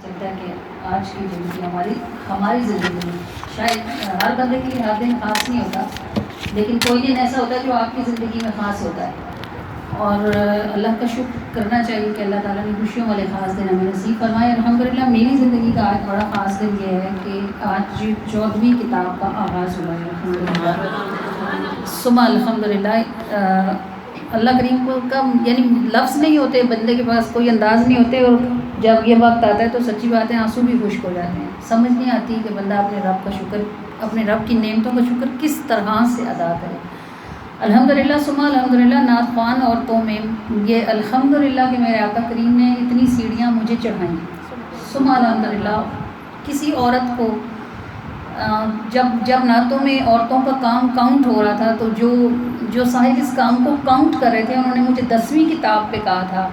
چلتا ہے کہ آج کی زندگی ہماری زندگی میں شاید ہر بندے کے لیے ہر دن خاص نہیں ہوتا، لیکن کوئی دن ایسا ہوتا ہے جو آپ کی زندگی میں خاص ہوتا ہے، اور اللہ کا شکر کرنا چاہیے کہ اللہ تعالیٰ نے خوشیوں والے خاص دن ہمیں نصیب فرمائے۔ الحمدللہ میری زندگی کا آج بڑا خاص دن یہ ہے کہ آج 14ویں کتاب کا آغاز ہوا ہے الحمدللہ ثم الحمدللہ۔ اللہ کریم کو کا یعنی لفظ نہیں ہوتے، بندے کے پاس کوئی انداز نہیں ہوتے، اور جب یہ وقت آتا ہے تو سچی بات ہے آنسو بھی خشک ہو جاتے ہیں۔ سمجھ نہیں آتی کہ بندہ اپنے رب کا شکر، اپنے رب کی نعمتوں کا شکر کس طرح سے ادا کرے۔ الحمدللہ ثم الحمدللہ۔ نعت خوان عورتوں میں یہ الحمدللہ کہ میرے آقا کریم نے اتنی سیڑھیاں مجھے چڑھائیں۔ ثم الحمدللہ کسی عورت کو جب نعتوں میں عورتوں کا کام کاؤنٹ ہو رہا تھا تو جو صاحب اس کام کو کاؤنٹ کر رہے تھے انہوں نے مجھے 10ویں کتاب پہ کہا تھا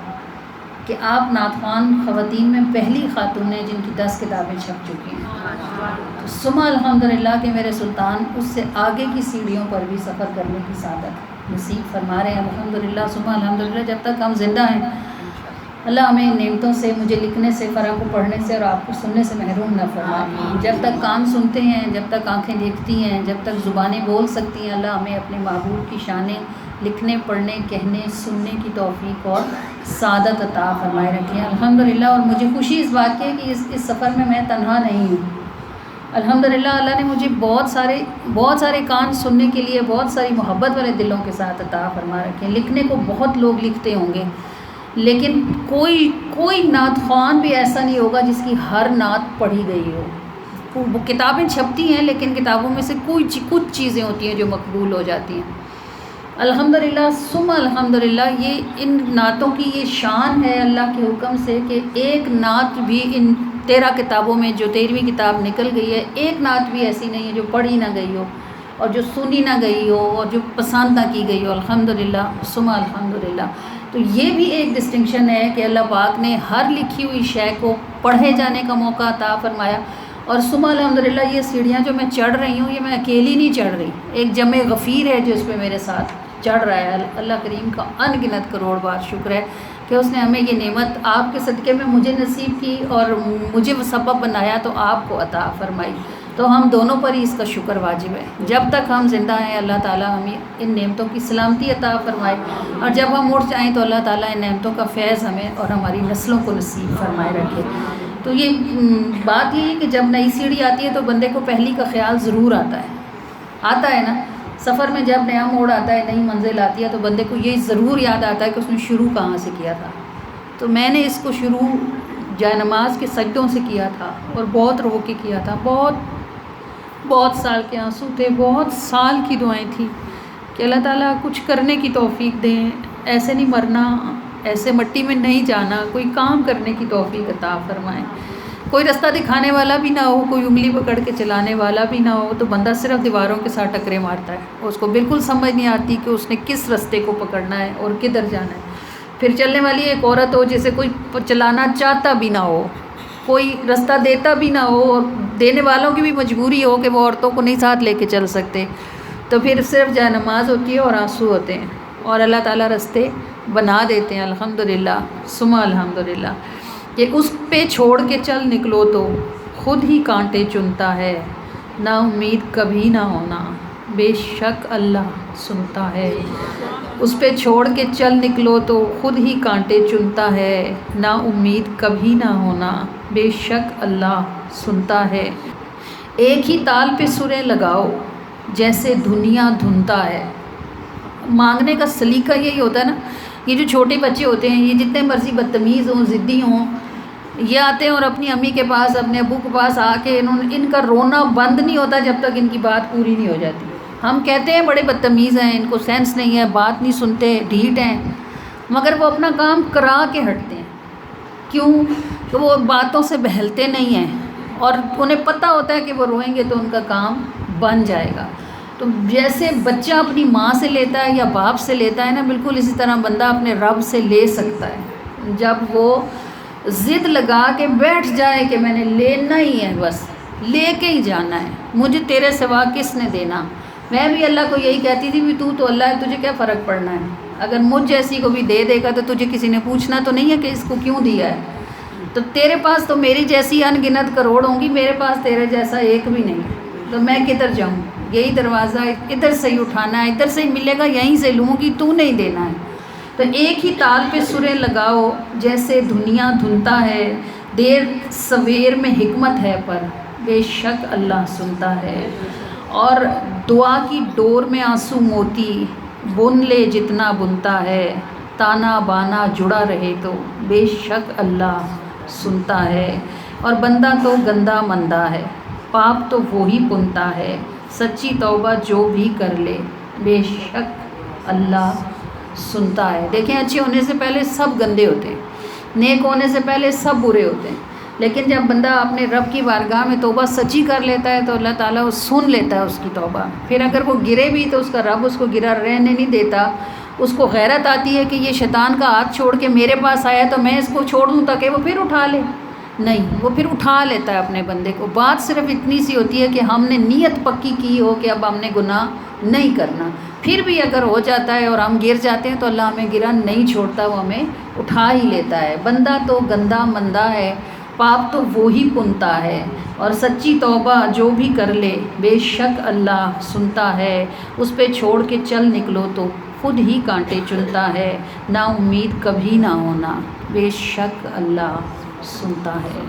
کہ آپ نعت خوان خواتین میں پہلی خاتون ہیں جن کی 10 کتابیں چھپ چکی ہیں۔ ثم الحمدللہ کہ میرے سلطان اس سے آگے کی سیڑھیوں پر بھی سفر کرنے کی سعادت نصیب فرما رہے ہیں الحمدللہ ثم الحمدللہ۔ جب تک ہم زندہ ہیں اللہ ہمیں ان نعمتوں سے، مجھے لکھنے سے، فرا کو پڑھنے سے اور آپ کو سننے سے محروم نہ فرمائے۔ جب تک کان سنتے ہیں، جب تک آنکھیں دیکھتی ہیں، جب تک زبانیں بول سکتی ہیں، اللہ ہمیں اپنے محبوب کی شانیں لکھنے، پڑھنے، کہنے، سننے کی توفیق اور سعادت عطا فرمائے رکھیں الحمدللہ۔ اور مجھے خوشی اس بات کی ہے کہ اس سفر میں تنہا نہیں ہوں الحمدللہ۔ اللہ نے مجھے بہت سارے کان سننے کے لیے، بہت ساری محبت والے دلوں کے ساتھ عطا فرما رکھے۔ لکھنے کو بہت لوگ لکھتے ہوں گے، لیکن کوئی نعت خوان بھی ایسا نہیں ہوگا جس کی ہر نعت پڑھی گئی ہو۔ وہ کتابیں چھپتی ہیں لیکن کتابوں میں سے کچھ چیزیں ہوتی ہیں جو مقبول ہو جاتی ہیں الحمدللہ ثم الحمدللہ۔ یہ ان نعتوں کی یہ شان ہے اللہ کے حکم سے کہ ایک نعت بھی ان 13 کتابوں میں جو 13ویں کتاب نکل گئی ہے، ایک نعت بھی ایسی نہیں ہے جو پڑھی نہ گئی ہو اور جو سنی نہ گئی ہو اور جو پسند نہ کی گئی ہو الحمدللہ ثم الحمدللہ۔ تو یہ بھی ایک ڈسٹنکشن ہے کہ اللہ پاک نے ہر لکھی ہوئی شے کو پڑھے جانے کا موقع عطا فرمایا۔ اور ثم الحمدللہ یہ سیڑھیاں جو میں چڑھ رہی ہوں یہ میں اکیلی نہیں چڑھ رہی، ایک جمع غفیر ہے جو اس پہ میرے ساتھ چڑھ رہا ہے۔ اللہ کریم کا ان گنت کروڑ بار شکر ہے کہ اس نے ہمیں یہ نعمت آپ کے صدقے میں مجھے نصیب کی اور مجھے وہ سبب بنایا تو آپ کو عطا فرمائی۔ تو ہم دونوں پر ہی اس کا شکر واجب ہے۔ جب تک ہم زندہ ہیں اللہ تعالیٰ ہمیں ان نعمتوں کی سلامتی عطا فرمائے، اور جب ہم اٹھ جائیں تو اللہ تعالیٰ ان نعمتوں کا فیض ہمیں اور ہماری نسلوں کو نصیب فرمائے رکھے۔ تو یہ بات یہ ہے کہ جب نئی سیڑھی آتی ہے تو بندے کو پہلی کا خیال ضرور آتا ہے نا، سفر میں جب نیا موڑ آتا ہے، نئی منزل آتی ہے تو بندے کو یہ ضرور یاد آتا ہے کہ اس نے شروع کہاں سے کیا تھا۔ تو میں نے اس کو شروع جائے نماز کے سجدوں سے کیا تھا اور بہت رو کے کیا تھا، بہت سال کے آنسو تھے، بہت سال کی دعائیں تھیں کہ اللہ تعالیٰ کچھ کرنے کی توفیق دیں، ایسے نہیں مرنا، ایسے مٹی میں نہیں جانا، کوئی کام کرنے کی توفیق عطا فرمائیں، کوئی رستہ دکھانے والا بھی نہ ہو، کوئی انگلی پکڑ کے چلانے والا بھی نہ ہو، تو بندہ صرف دیواروں کے ساتھ ٹکرے مارتا ہے، اس کو بالکل سمجھ نہیں آتی کہ اس نے کس رستے کو پکڑنا ہے اور کدھر جانا ہے۔ پھر چلنے والی ایک عورت ہو جسے کوئی چلانا چاہتا بھی نہ ہو، کوئی رستہ دیتا بھی نہ ہو، اور دینے والوں کی بھی مجبوری ہو کہ وہ عورتوں کو نہیں ساتھ لے کے چل سکتے، تو پھر صرف جائے نماز ہوتی ہے اور آنسو ہوتے ہیں اور اللہ تعالیٰ رستے بنا دیتے ہیں الحمدللہ ثم الحمدللہ۔ کہ اس پہ چھوڑ کے چل نکلو تو خود ہی کانٹے چنتا ہے، نا امید کبھی نہ ہونا بے شک اللہ سنتا ہے۔ اس پہ چھوڑ کے چل نکلو تو خود ہی کانٹے چنتا ہے، نا امید کبھی نہ ہونا بے شک اللہ سنتا ہے۔ ایک ہی تال پہ سریں لگاؤ جیسے دنیا دھنتا ہے۔ مانگنے کا سلیقہ یہی ہوتا ہے نا، یہ جو چھوٹے بچے ہوتے ہیں یہ جتنے مرضی بدتمیز ہوں، ضدی ہوں، یہ آتے ہیں اور اپنی امی کے پاس، اپنے ابو کے پاس آ کے ان کا رونا بند نہیں ہوتا جب تک ان کی بات پوری نہیں ہو جاتی۔ ہم کہتے ہیں بڑے بدتمیز ہیں، ان کو سینس نہیں ہے، بات نہیں سنتے، ڈھیٹ ہیں، مگر وہ اپنا کام کرا کے ہٹتے ہیں۔ کیوں کہ وہ باتوں سے بہلتے نہیں ہیں اور انہیں پتہ ہوتا ہے کہ وہ روئیں گے تو ان کا کام بن جائے گا۔ تو جیسے بچہ اپنی ماں سے لیتا ہے یا باپ سے لیتا ہے نا، بالکل اسی طرح بندہ اپنے رب سے لے سکتا ہے جب وہ ضد لگا کے بیٹھ جائے کہ میں نے لینا ہی ہے، بس لے کے ہی جانا ہے، مجھے تیرے سوا کس نے دینا۔ میں بھی اللہ کو یہی کہتی تھی بھی تو اللہ ہے، تجھے کیا فرق پڑنا ہے، اگر مجھ جیسی کو بھی دے گا تو تجھے کسی نے پوچھنا تو نہیں ہے کہ اس کو کیوں دیا ہے۔ تو تیرے پاس تو میری جیسی ان گنت کروڑ ہوں گی، میرے پاس تیرے جیسا ایک بھی نہیں، تو میں کدھر جاؤں؟ یہی دروازہ ادھر سے ہی اٹھانا ہے، ادھر سے ہی ملے گا، یہیں سے لوں گی، تو نہیں دینا ہے۔ تو ایک ہی تال پہ سریں لگاؤ، جیسے دنیا دھنتا ہے، دیر سویر میں حکمت ہے پر بے شک اللہ سنتا ہے۔ اور دعا کی ڈور میں آنسو موتی، بن لے جتنا بنتا ہے، تانا بانا جڑا رہے تو بے شک اللہ سنتا ہے۔ اور بندہ تو گندا مندہ ہے، پاپ تو وہی پنتا ہے، سچی توبہ جو بھی کر لے بے شک اللہ سنتا ہے۔ دیکھیں، اچھے ہونے سے پہلے سب گندے ہوتے ہیں، نیک ہونے سے پہلے سب برے ہوتے ہیں، لیکن جب بندہ اپنے رب کی بارگاہ میں توبہ سچی کر لیتا ہے تو اللہ تعالیٰ وہ سن لیتا ہے اس کی توبہ۔ پھر اگر وہ گرے بھی تو اس کا رب اس کو گرا رہنے نہیں دیتا، اس کو غیرت آتی ہے کہ یہ شیطان کا ہاتھ چھوڑ کے میرے پاس آیا تو میں اس کو چھوڑ دوں تاکہ وہ پھر اٹھا لے، نہیں، وہ پھر اٹھا لیتا ہے اپنے بندے کو۔ بات صرف اتنی سی ہوتی ہے کہ ہم نے نیت پکی کی ہو کہ اب ہم نے گناہ نہیں کرنا، پھر بھی اگر ہو جاتا ہے اور ہم گر جاتے ہیں تو اللہ ہمیں گرا نہیں چھوڑتا، وہ ہمیں اٹھا ہی لیتا ہے۔ بندہ تو گندا مندہ ہے، پاپ تو وہی پنتا ہے، اور سچی توبہ جو بھی کر لے بے شک اللہ سنتا ہے۔ اس پہ چھوڑ کے چل نکلو تو خود ہی کانٹے چنتا ہے، نا امید کبھی نہ ہونا بے شک اللہ سنتا ہے۔